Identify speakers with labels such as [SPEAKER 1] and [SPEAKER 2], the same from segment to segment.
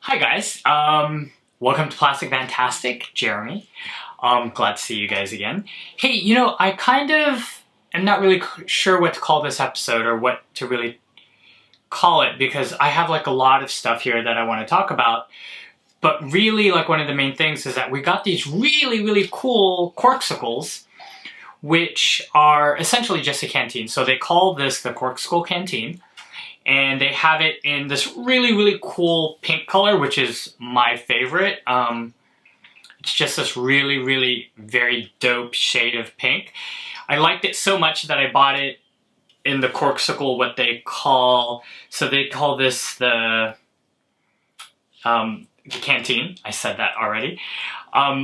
[SPEAKER 1] Hi guys, welcome to Plastic Fantastic, Jeremy. Glad to see you guys again. Hey, I kind of am not really sure what to call this episode or what to really call it because I have like a lot of stuff here that I want to talk about. But really, like one of the main things is that we got these really cool Corkcicles, which are essentially just a canteen. So they call this the Corkcicle Canteen. And they have it in this really cool pink color, which is my favorite. It's just this really very dope shade of pink. I liked it so much that I bought it in the Corkcicle, what they call, so they call this the Canteen. I said that already.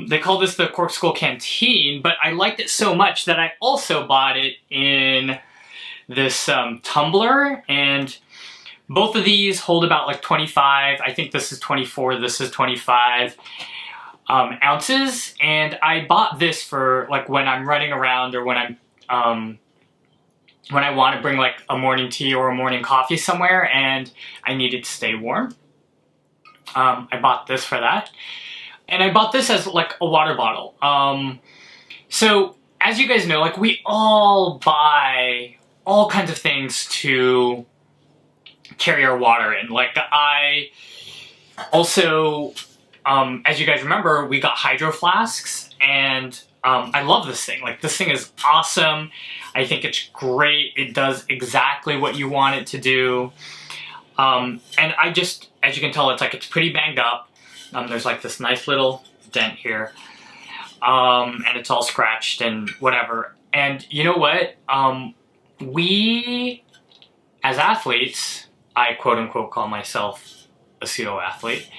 [SPEAKER 1] They call this the Corkcicle Canteen, but I liked it so much that I also bought it in this tumbler, and both of these hold about like 25, I think this is 24, this is 25 ounces, and I bought this for like when I'm running around or when I'm when I want to bring like a morning tea or a morning coffee somewhere and I need it to stay warm. I bought this for that, and I bought this as like a water bottle. So as you guys know, like we all buy all kinds of things to carry our water in. Like I also, as you guys remember, we got hydro flasks, and I love this thing. Like this thing is awesome. I think it's great. It does exactly what you want it to do. And I just, as you can tell, it's pretty banged up. There's like this nice little dent here. And it's all scratched and whatever. And you know what? We, as athletes, I quote-unquote call myself a pseudo-athlete,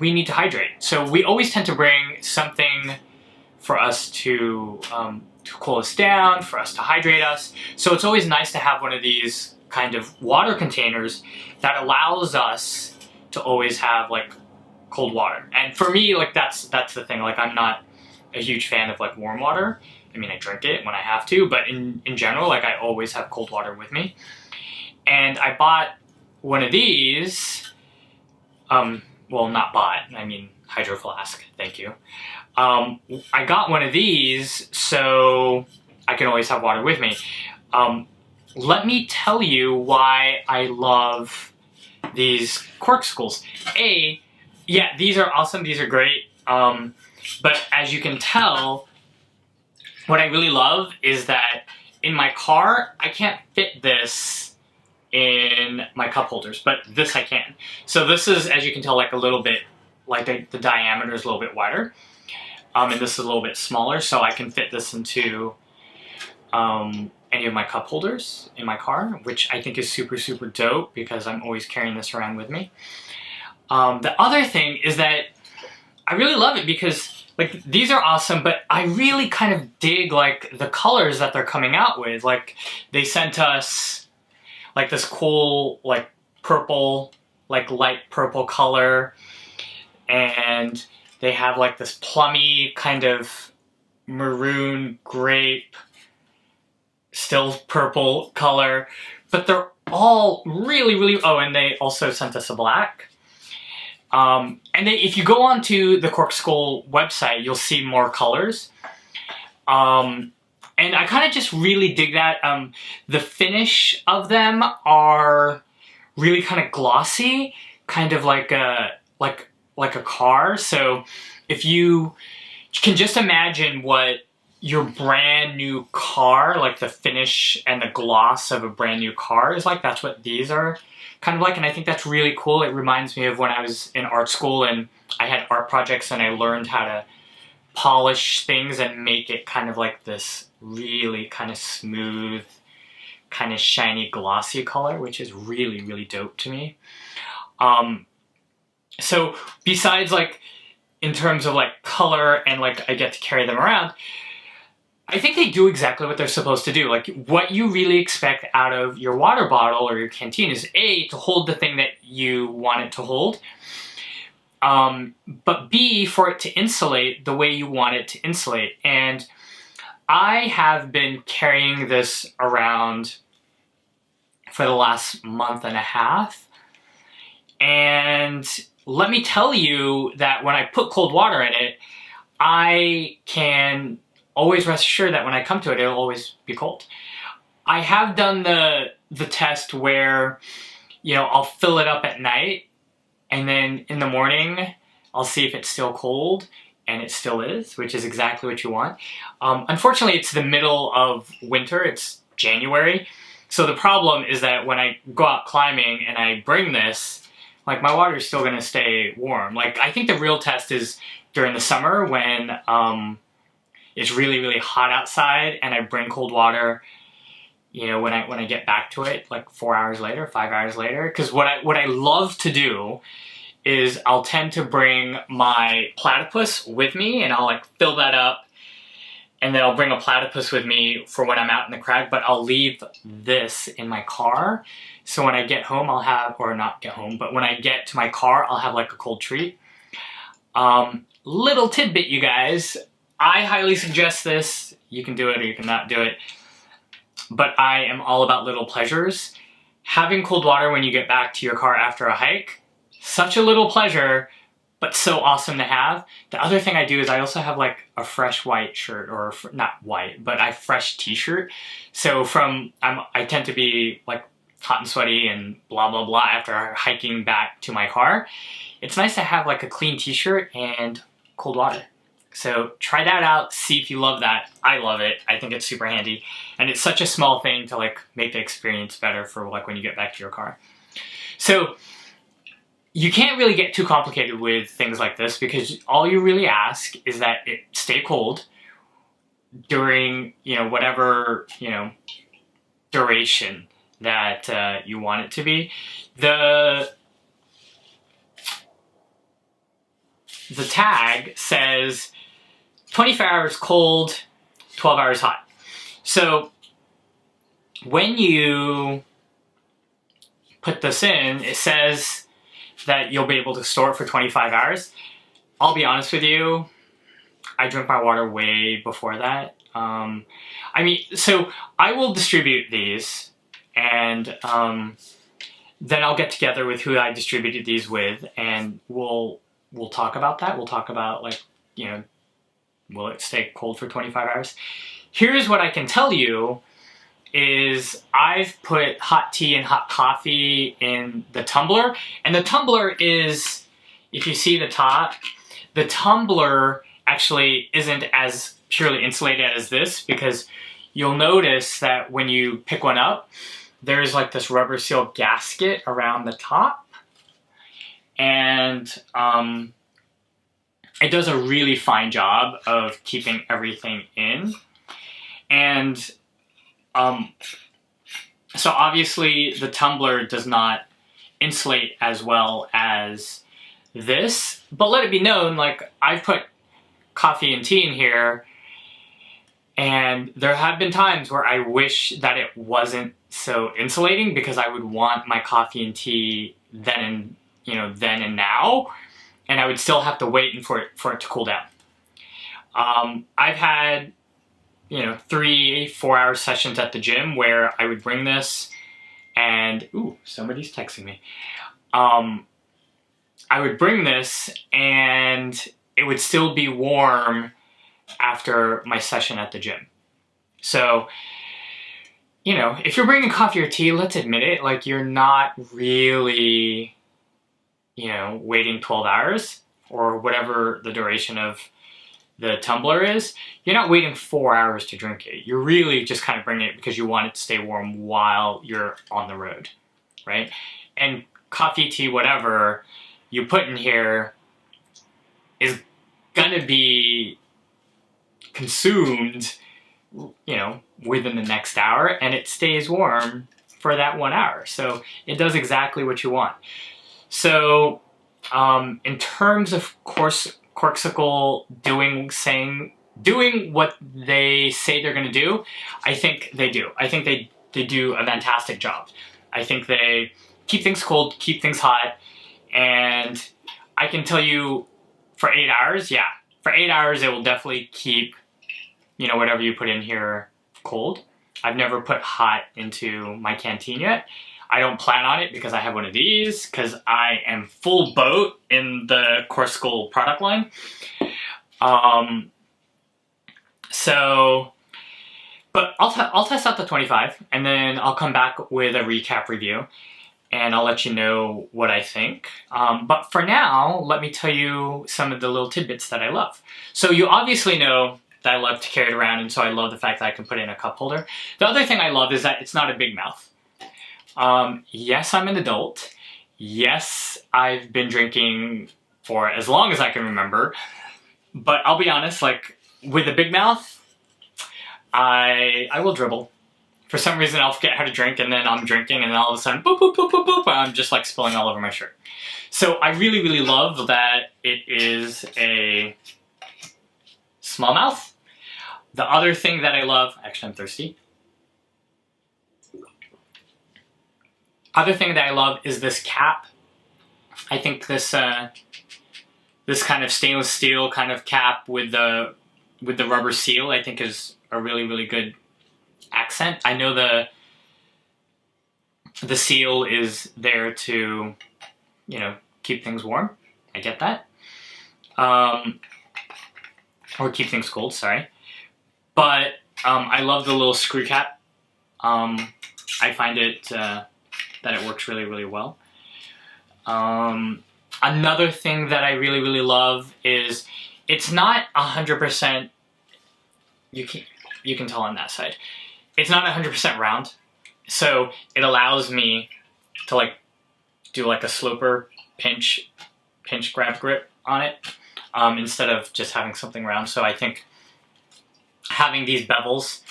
[SPEAKER 1] we need to hydrate. So we always tend to bring something for us to cool us down, for us to hydrate us. So it's always nice to have one of these kind of water containers that allows us to always have like cold water. And for me, like that's the thing. Like I'm not a huge fan of like warm water. I mean, I drink it when I have to, but in general, like I always have cold water with me. And I bought one of these, well, not bought, I mean hydro flask, thank you. I got one of these so I can always have water with me. Let me tell you why I love these Corkcicles. Yeah, these are awesome, these are great, but as you can tell, what I really love is that in my car, I can't fit this in my cup holders, but this I can. So this is, as you can tell, like a little bit, like the diameter is a little bit wider, and this is a little bit smaller, so I can fit this into any of my cup holders in my car, which I think is super dope because I'm always carrying this around with me. The other thing is that I really love it because like these are awesome, but I really kind of dig like the colors that they're coming out with. Like they sent us like this cool like purple, like light purple color, and they have like this plummy kind of maroon grape, still purple color, but they're all really, oh, and they also sent us a black. And if you go onto the Corkcicle website, you'll see more colors. And I kind of just really dig that. The finish of them are really kind of glossy, kind of like a car. So if you can just imagine what your brand new car, like the finish and the gloss of a brand new car is like, that's what these are kind of like, and I think that's really cool. It reminds me of when I was in art school and I had art projects and I learned how to polish things and make it kind of like this really kind of smooth, kind of shiny, glossy color, which is really dope to me. So besides like, in terms of like color and like I get to carry them around, I think they do exactly what they're supposed to do. Like what you really expect out of your water bottle or your canteen is A, to hold the thing that you want it to hold, but B, for it to insulate the way you want it to insulate. And I have been carrying this around for the last month and a half, and And let me tell you that when I put cold water in it, I can always rest assured that when I come to it, it'll always be cold. I have done the test where, you know, I'll fill it up at night, and then in the morning, I'll see if it's still cold, and it still is, which is exactly what you want. Unfortunately, it's the middle of winter, it's January, so the problem is that when I go out climbing and I bring this, like, my water is still gonna stay warm. Like, I think the real test is during the summer when it's really, really hot outside and I bring cold water, you know, when I get back to it, like 4 hours later, 5 hours later. Because what I love to do is I'll tend to bring my platypus with me, and I'll like fill that up, and then I'll bring a platypus with me for when I'm out in the crag, but I'll leave this in my car. So when I get home, I'll have, or not get home, but when I get to my car, I'll have like a cold treat. Little tidbit, you guys, I highly suggest this. You can do it or you can not do it, but I am all about little pleasures. Having cold water when you get back to your car after a hike, such a little pleasure, but so awesome to have. The other thing I do is I also have like a fresh white shirt, or not white, but a fresh t-shirt. So I tend to be like hot and sweaty and blah, blah, blah after hiking back to my car. It's nice to have like a clean t-shirt and cold water. So try that out, see if you love that. I love it. I think it's super handy. And it's such a small thing to like make the experience better for like when you get back to your car. So you can't really get too complicated with things like this, because all you really ask is that it stay cold during, you know, whatever, you know, duration that you want it to be. The tag says 24 hours cold, 12 hours hot. So when you put this in, it says that you'll be able to store it for 25 hours. I'll be honest with you, I drink my water way before that. I mean, so I will distribute these, and then I'll get together with who I distributed these with, and we'll talk about that. We'll talk about, like, you know, will it stay cold for 25 hours? Here's what I can tell you is I've put hot tea and hot coffee in the tumbler, and the tumbler is, if you see the top, the tumbler actually isn't as purely insulated as this, because you'll notice that when you pick one up, there's like this rubber seal gasket around the top, and it does a really fine job of keeping everything in. And so obviously the tumbler does not insulate as well as this, but let it be known, like, I've put coffee and tea in here, and there have been times where I wish that it wasn't so insulating, because I would want my coffee and tea then and, you know, then and now, and I would still have to wait for it to cool down. I've had, you know, 3-4 hour sessions at the gym where I would bring this and, ooh, somebody's texting me. I would bring this and it would still be warm after my session at the gym. So, you know, if you're bringing coffee or tea, let's admit it, like, you're not really, you know, waiting 12 hours or whatever the duration of the tumbler is. You're not waiting 4 hours to drink it. You're really just kind of bringing it because you want it to stay warm while you're on the road, right? And coffee, tea, whatever you put in here is gonna be consumed, you know, within the next hour, and it stays warm for that 1 hour. So it does exactly what you want. So in terms of Corkcicle doing what they say they're going to do, I think they do. I think they do a fantastic job. I think they keep things cold, keep things hot, and I can tell you for 8 hours, yeah, for 8 hours it will definitely keep, you know, whatever you put in here cold. I've never put hot into my Canteen yet. I don't plan on it because I have one of these, because I am full boat in the Corkcicle product line. But I'll test out the 25, and then I'll come back with a recap review, and I'll let you know what I think. But for now, let me tell you some of the little tidbits that I love. So you obviously know that I love to carry it around, and so I love the fact that I can put it in a cup holder. The other thing I love is that it's not a big mouth. Yes, I'm an adult. Yes, I've been drinking for as long as I can remember. But I'll be honest, like, with a big mouth, I will dribble. For some reason, I'll forget how to drink, and then I'm drinking, and then all of a sudden, boop, boop, boop, boop, boop, I'm just like spilling all over my shirt. So I really, really love that it is a small mouth. The other thing that I love, actually I'm thirsty. Other thing that I love is this cap. I think this this kind of stainless steel kind of cap with the rubber seal, I think is a really, really good accent. I know the seal is there to, you know, keep things warm. I get that. Or keep things cold, sorry. But I love the little screw cap. I find it that it works really, really well. Another thing that I really, really love is it's not 100%, you can tell on that side. It's not 100% round, so it allows me to like do like a sloper pinch grab grip on it instead of just having something round. So I think having these bevels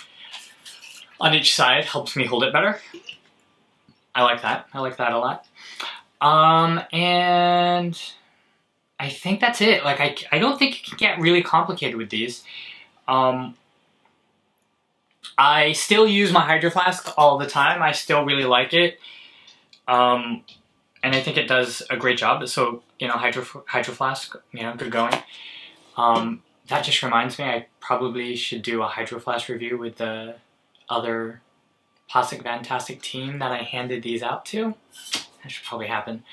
[SPEAKER 1] on each side helps me hold it better. I like that. I like that a lot. And I think that's it. Like I don't think you can get really complicated with these. I still use my Hydro Flask all the time. I still really like it. And I think it does a great job. So, you know, Hydro Flask, you know, good going. That just reminds me, I probably should do a Hydro Flask review with the other Plastic Fantastic team that I handed these out to. That should probably happen.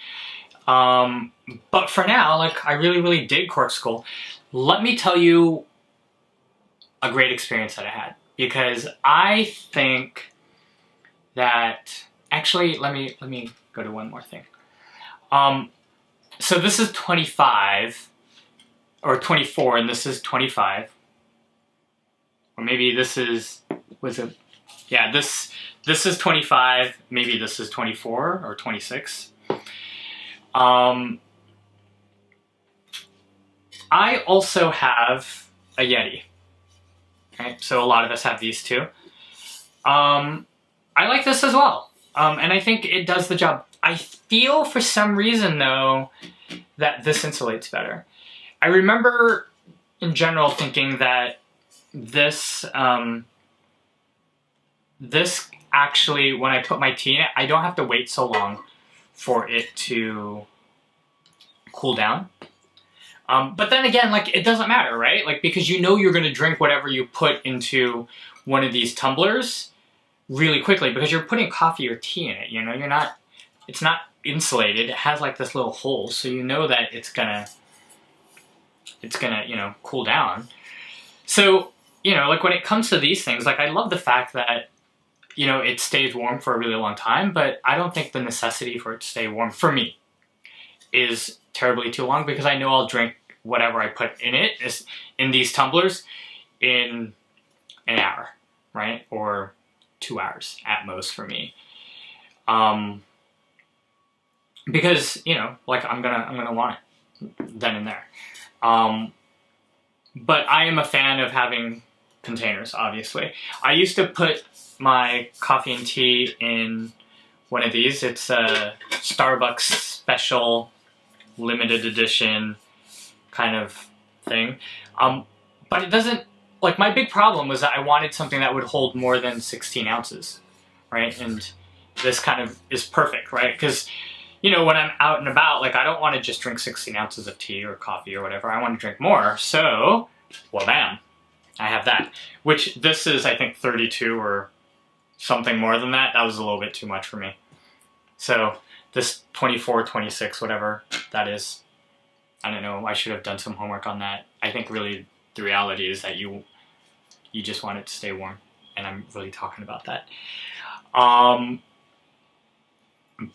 [SPEAKER 1] But for now, like, I really, really dig Corkcicle. Let me tell you a great experience that I had. Because I think that, actually, let me go to one more thing. So this is 25, or 24, and this is 25. Or maybe this is, was it? Yeah, this is 25, maybe this is 24 or 26. I also have a Yeti. Right, so a lot of us have these too. I like this as well, and I think it does the job. I feel for some reason though that this insulates better. I remember in general thinking that this this actually, when I put my tea in it, I don't have to wait so long for it to cool down. But then again, like, it doesn't matter, right? Like, because you know you're going to drink whatever you put into one of these tumblers really quickly, because you're putting coffee or tea in it, you know? It's not insulated. It has like this little hole, so you know that it's gonna, you know, cool down. So, you know, like when it comes to these things, like I love the fact that, you know, it stays warm for a really long time, but I don't think the necessity for it to stay warm, for me, is terribly too long, because I know I'll drink whatever I put in it, in these tumblers, in an hour, right? Or 2 hours at most for me. Because, you know, like I'm gonna want it then and there. But I am a fan of having containers, obviously. I used to put my coffee and tea in one of these. It's a Starbucks special limited edition kind of thing. But it doesn't, like, my big problem was that I wanted something that would hold more than 16 ounces, right? And this kind of is perfect, right? Because, you know, when I'm out and about, like, I don't want to just drink 16 ounces of tea or coffee or whatever. I want to drink more. So, well, bam, I have that. Which this is, I think, 32 or something more than that. That was a little bit too much for me. So this 24, 26, whatever that is, I don't know, I should have done some homework on that. I think really the reality is that you just want it to stay warm, and I'm really talking about that.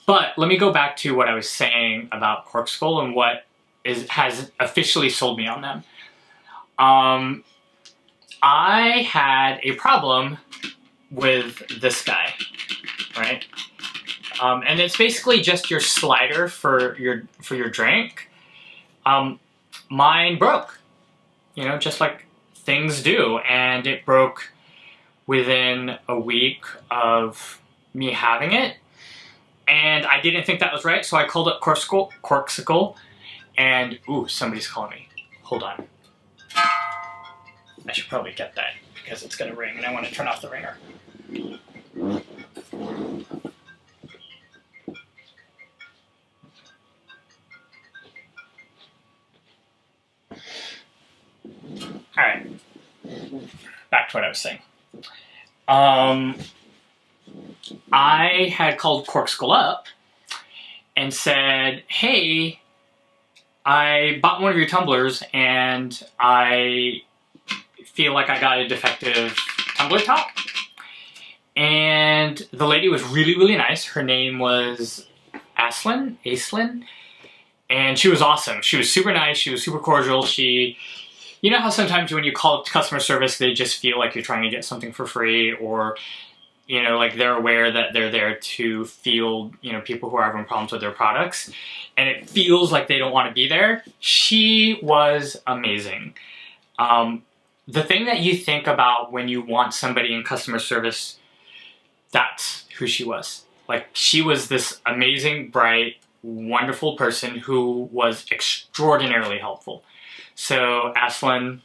[SPEAKER 1] But let me go back to what I was saying about Corkcicle and what has officially sold me on them. I had a problem with this guy, right? And it's basically just your slider for your drink. Mine broke, you know, just like things do, and it broke within a week of me having it, and I didn't think that was right, so I called up Corkcicle, and ooh, somebody's calling me. Hold on. I should probably get that because it's gonna ring, and I want to turn off the ringer. All right, back to what I was saying. I had called Corkcicle up and said, hey, I bought one of your tumblers and I feel like I got a defective tumbler top. And the lady was really, really nice. Her name was Aislinn, and she was awesome. She was super nice, she was super cordial. You know how sometimes when you call up customer service, they just feel like you're trying to get something for free, or, you know, like they're aware that they're there to field, you know, people who are having problems with their products, and it feels like they don't want to be there. She was amazing. The thing that you think about when you want somebody in customer service, that's who she was. Like, she was this amazing, bright, wonderful person who was extraordinarily helpful. So, Aislinn,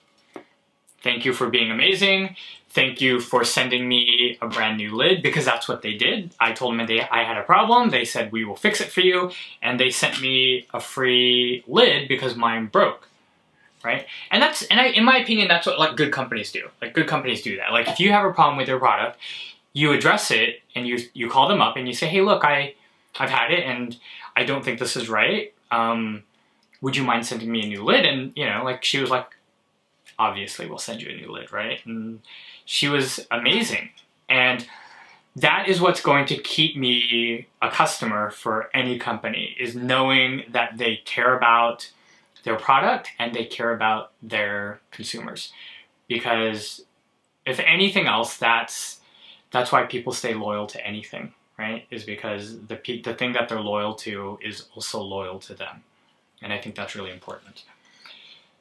[SPEAKER 1] thank you for being amazing. Thank you for sending me a brand new lid, because that's what they did. I told them I had a problem. They said, we will fix it for you. And they sent me a free lid because mine broke, right? And in my opinion, that's what like good companies do. Like, good companies do that. Like, if you have a problem with your product, you address it and you call them up and you say, hey, look, I've had it and I don't think this is right. Would you mind sending me a new lid? And, you know, like, she was like, obviously we'll send you a new lid, right? And she was amazing. And that is what's going to keep me a customer for any company, is knowing that they care about their product and they care about their consumers. Because if anything else, that's why people stay loyal to anything, right? Is because the thing that they're loyal to is also loyal to them. And I think that's really important.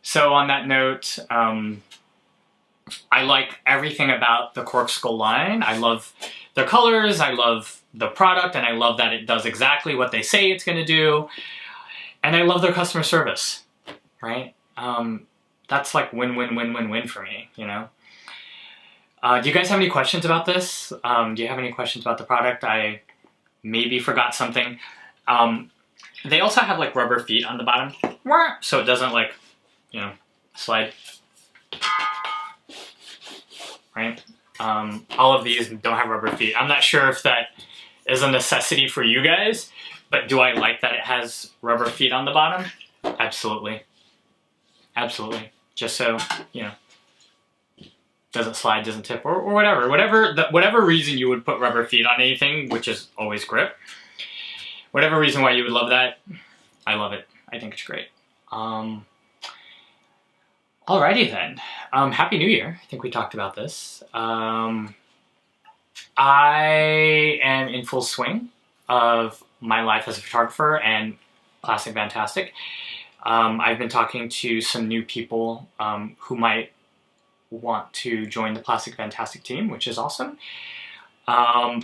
[SPEAKER 1] So on that note, I like everything about the Corkcicle line. I love their colors, I love the product, and I love that it does exactly what they say it's going to do. And I love their customer service, right? That's like win, win, win, win, win for me, you know? Do you guys have any questions about this? Do you have any questions about the product? I maybe forgot something. They also have like rubber feet on the bottom, so it doesn't like, you know, slide, right? All of these don't have rubber feet. I'm not sure if that is a necessity for you guys, but do I like that it has rubber feet on the bottom? Absolutely. Absolutely. Just so, you know, doesn't slide, doesn't tip, or whatever. Whatever reason you would put rubber feet on anything, which is always grip. Whatever reason why you would love that, I love it. I think it's great. Alrighty then. Happy New Year. I think we talked about this. I am in full swing of my life as a photographer and Plastic Fantastic. I've been talking to some new people who might want to join the Plastic Fantastic team, which is awesome.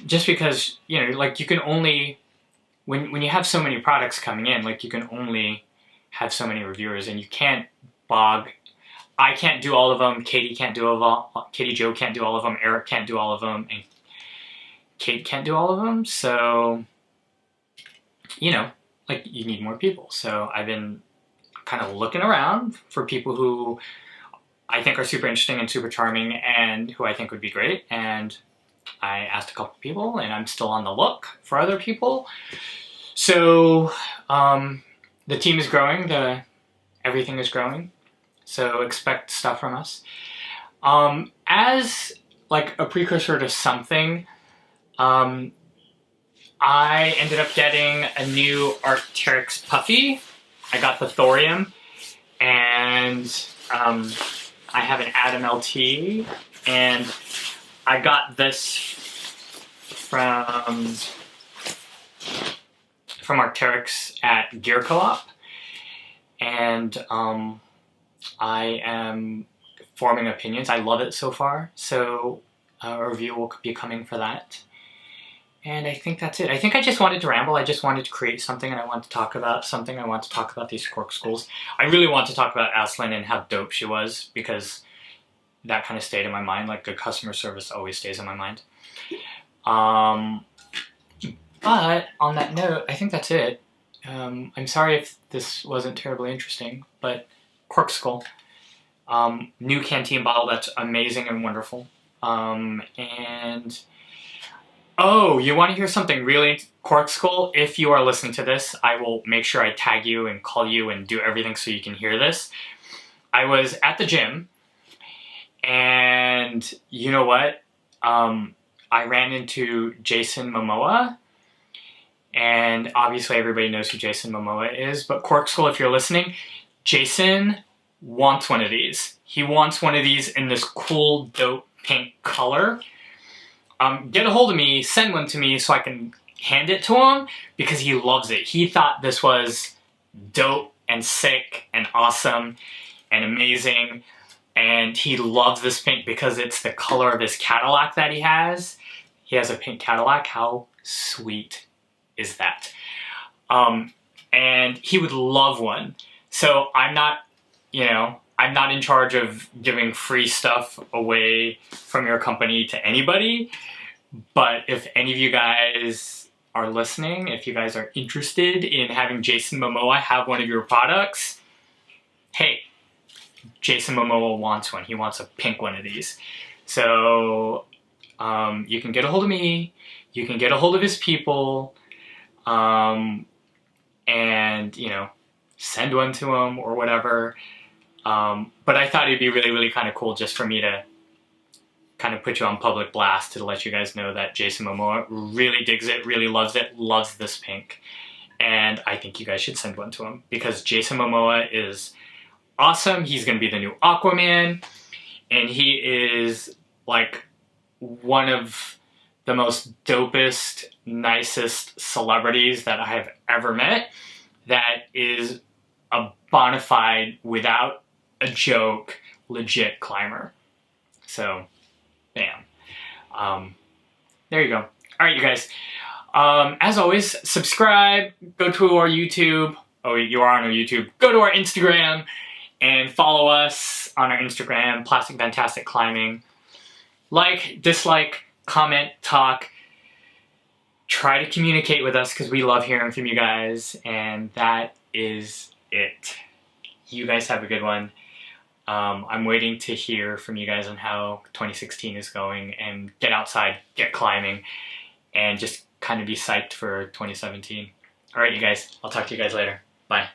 [SPEAKER 1] Just because, you know, like, you can only, when you have so many products coming in, like, you can only have so many reviewers, and you can't bog. I can't do all of them, Katie can't do all of them, Katie Joe can't do all of them, Eric can't do all of them, and Kate can't do all of them, so, you know, like, you need more people. So I've been kind of looking around for people who I think are super interesting and super charming and who I think would be great, and I asked a couple people, and I'm still on the look for other people. So the team is growing, everything is growing, so expect stuff from us. As like a precursor to something, I ended up getting a new Arcteryx puffy. I got the thorium, and I have an Atom LT, and I got this from Arcteryx at Gear Co-op, and I am forming opinions. I love it so far, so a review will be coming for that. And I think that's it. I think I just wanted to ramble. I just wanted to create something, and I want to talk about something. I want to talk about these Corkcicles. I really want to talk about Aslan and how dope she was, because that kind of stayed in my mind. Like, good customer service always stays in my mind. But on that note, I think that's it. I'm sorry if this wasn't terribly interesting, but Corkcicle, new Canteen bottle that's amazing and wonderful. And oh, you want to hear something really Corkcicle? If you are listening to this, I will make sure I tag you and call you and do everything so you can hear this. I was at the gym, and you know what? I ran into Jason Momoa, and obviously everybody knows who Jason Momoa is, but Corkcicle, if you're listening, Jason wants one of these. He wants one of these in this cool, dope pink color. Get a hold of me, send one to me so I can hand it to him, because he loves it. He thought this was dope and sick and awesome and amazing, and he loves this pink because it's the color of his Cadillac that he has. He has a pink Cadillac. How sweet is that? And he would love one. So I'm not, you know, I'm not in charge of giving free stuff away from your company to anybody, but if any of you guys are listening, if you guys are interested in having Jason Momoa have one of your products, hey, Jason Momoa wants one. He wants a pink one of these. So you can get a hold of me, you can get a hold of his people, and, you know, send one to him or whatever. But I thought it'd be really, really kind of cool just for me to kind of put you on public blast to let you guys know that Jason Momoa really digs it, really loves it, loves this pink. And I think you guys should send one to him, because Jason Momoa is awesome. He's going to be the new Aquaman, and he is like one of the most dopest, nicest celebrities that I have ever met. That is a bona fide, without a joke, legit climber. So, bam. There you go. All right, you guys. As always, subscribe, go to our YouTube. Oh, you are on our YouTube. Go to our Instagram and follow us on our Instagram, Plastic Fantastic Climbing. Like, dislike, comment, talk. Try to communicate with us, because we love hearing from you guys, and that is it. You guys have a good one. I'm waiting to hear from you guys on how 2016 is going, and get outside, get climbing, and just kind of be psyched for 2017. All right, you guys. I'll talk to you guys later. Bye.